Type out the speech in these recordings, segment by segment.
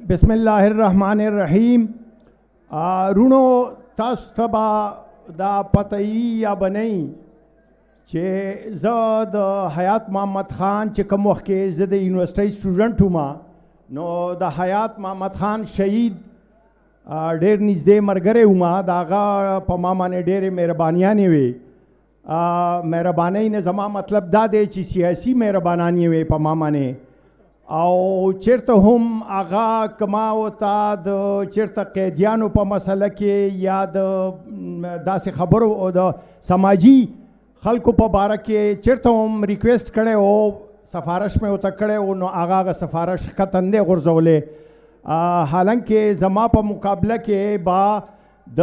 بسم الله الرحمن الرحیم. رونو تاسو ته به دا پته یا بنئ چې زه د حیات محمد خان چې کوم وخت کې زه د یونیورسټۍ سټوډنټ وم نو د حیات محمد خان شهید ډېر نږدې ملګری وم. د هغه په ما باندې ډېرې مهربانیانې وې. مهربانۍ نه زما مطلب دا دی چې سیاسي مهربانانې وې په ما باندې، او چیرته هم هغه کما وتا د چیرته قیدیانو په مسله کې یا د داسې خبرو او د سماجی خلکو په باره کې چیرته هم ریکویسټ کړی او سفارش مې ورته کړی او نو هغه سفارش ختم دی غورځولی. حالانکه زما په مقابله کې با د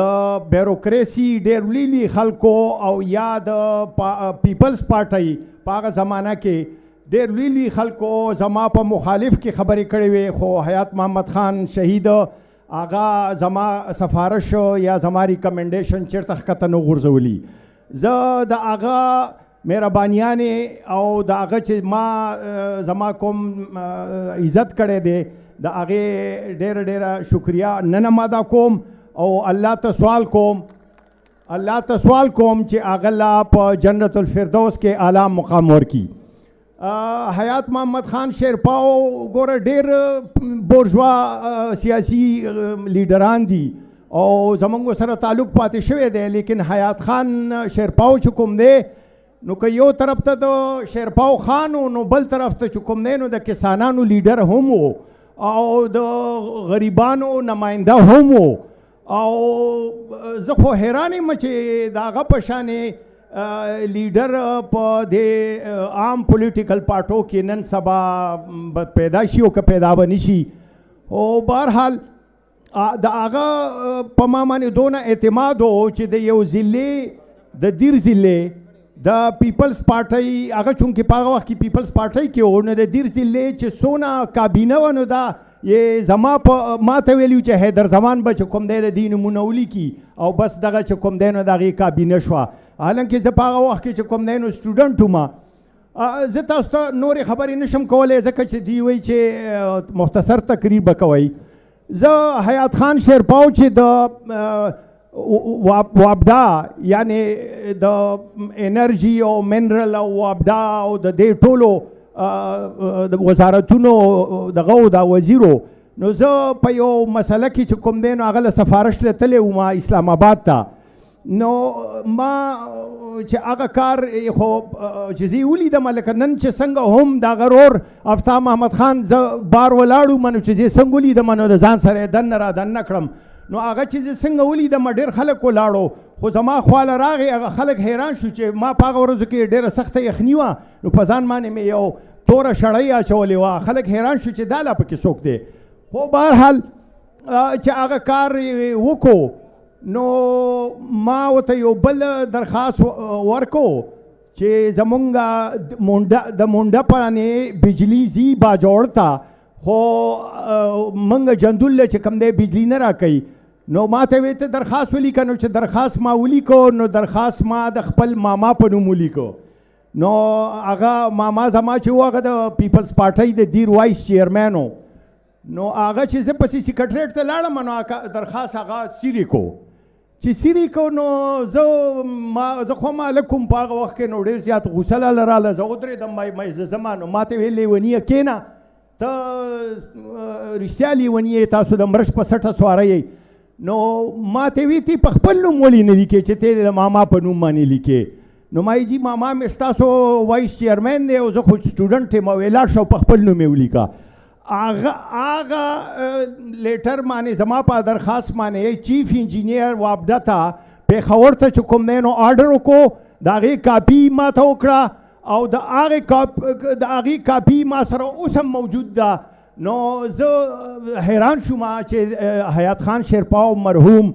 بیروکریسي ډېر لوی خلکو او یا د پیپلز پارټۍ په هغه زمانه کې ډېر لوی خلکو زما په مخالف کې خبرې کړې وې، خو حیات محمد خان شهید هغه زما سفارش یا زما ریکمنډیشن چېرته ښکته نه غورځولي. زه د هغه مهربانیانې او د هغه چې ما زما کوم عزت کړی دی د هغې ډېره ډېره شکریه نن هم ادا کوم او الله ته سوال کوم چې هغه لا په جنت الفردوس کې اعلی مقام ورکړي. حیات محمد خان شیرپاو ګوره ډېر بورژوا سیاسي لیډران دي او زموږ سره تعلق پاتې شوی دی، لیکن حیات خان شیرپاو چې کوم دی نو که یو طرف ته د شیرپاو خان نو بل طرف ته چې کوم دی نو د کسانانو لیډر هم و او د غریبانو نماینده هم و. او زه خو حیران یم چې د هغه په شانې لیډر په دې عام پولیټیکل پارټو کې نن سبا پیدا شي او که پیدا به نشي. او بهرحال د هغه په ما باندې دونه اعتماد و چې د یو ضلع د دیر ضلع د پیپلز پارټۍ هغه چونکې په هغه وخت کې پیپلز پارټۍ کې و نو د دیر ضلع چې څونه کابینه وه نو دا یې زما په ما ته ویلي چې حیدر زمان به چې کوم دی د دې نومونه ولیکي او بس دغه چې کوم دی نو د هغې کابینه شوه. حالانکه زه په هغه وخت کې چې کوم دی نو سټوډنټ وم. زه تاسو ته نورې خبرې نشم کولی ځکه چې دوی وایي چې مختصر تقریر به کوئ. زه حیات خان شیرپاو چې د وابدا یعنی د انرژي او منرل او وابدا او د دې ټولو د وزارتونو دغه او د وزیرو نو زه په یو مسله کې چې کوم دی نو هغه له سفارش ته تللی وم اسلام آباد ته. نو ما چې هغه کار خو چې زه یې ولیدم لکه نن چې څنګه هم د هغه ورور افتاب محمد خان زه بار ولاړ وم نو چې زه یې څنګه ولیدم نو د ځان سره یې دننه را دننه کړم. نو هغه چې زه څنګه ولیدم ډېر خلک ولاړو خو زما خواله راغی هغه خلک حیران شو چې ما په هغه ورځو کې ډېره سخته یخني وه نو په ځان باندې مې یو توره شړۍ اچولې وه. خلک حیران شو چې دا لا پکې څوک دی. خو بهرحال چې هغه کار وکړو نو ما ورته یو بل درخواست ورکو چې زمونږ د مونډه باندې بجلی زی باجوړ ته خو موږ جندول چې کوم دی بجلی نه راکوي. نو ما ته ویې ته درخواست ولیکه نو چې درخواست ما ولیکو نو درخواست ما د خپل ماما په نوم ولیکو. نو هغه ماما زما چې و هغه د پیپلز پارټۍ د دیر وایس چیرمین و. نو هغه چې زه پسې سیکرټریټ ته لاړم نو درخواست هغه سیرې کو چې سیرې کو نو زه خو مالک کوم په هغه وخت کې نو ډېر زیات غوسه راله. زه ودرېدم زه زما نو ما ته ویل لیونیه کېنه ته رښتیا لیونی یې تاسو د مرچ په سټه سواره یې. نو ما ته وی تی په خپل نوم ولې نه لیکې چې ته د ماما په نوم باندې لیکې. نو ما یې جي ماما مې ستاسو وایس چیرمین دی او زه خو سټوډنټ یم او ولاړ شو په خپل نوم یې ولیکه. هغه لیټر باندې زما په درخواست باندې چیف انجینیر وابدا ته پېښور ته چې کوم دی نو آرډر وکړو د هغې کاپي ما ته وکړه او د هغې کاپي ما سره اوس هم موجود ده. نو زه حیران شوم چې حیات خان شیرپاو مرحوم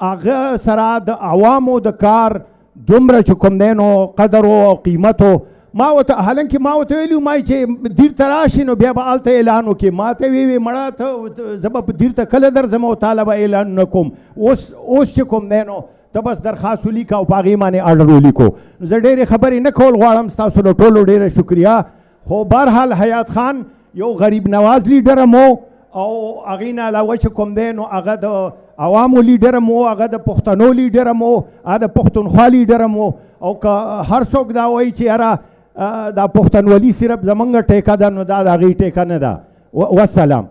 هغه سره د عوامو د کار دومره چې کوم دی نو قدر او قیمت و. ما ورته حالانکه ما ورته ویلي ما چې دیر ته راشي نو بیا به هلته اعلان وکړي. ما ته ویې مړه ته زه به دیر ته کله درځم او تاله به اعلان نه کوم. اوس چې کوم دی نو ته بس درخواست ولیکه او په هغې باندې آرډر ولیکو. زه ډېرې خبرې نه کول غواړم، ستاسو له ټولو ډېره شکریه. خو بهرحال حیات خان یو غریب نواز لیډر هم او هغې نه علاوه چې کوم دی نو هغه د عوامو لیډر هم و، هغه د پښتنو لیډر هم و، هغه د پښتونخوا لیډر هم و. او که هر څوک دا وایي چې یاره دا پښتونولي صرف زمونږ ټیکه ده، نو دا د هغې ټیکه نه ده. والسلام.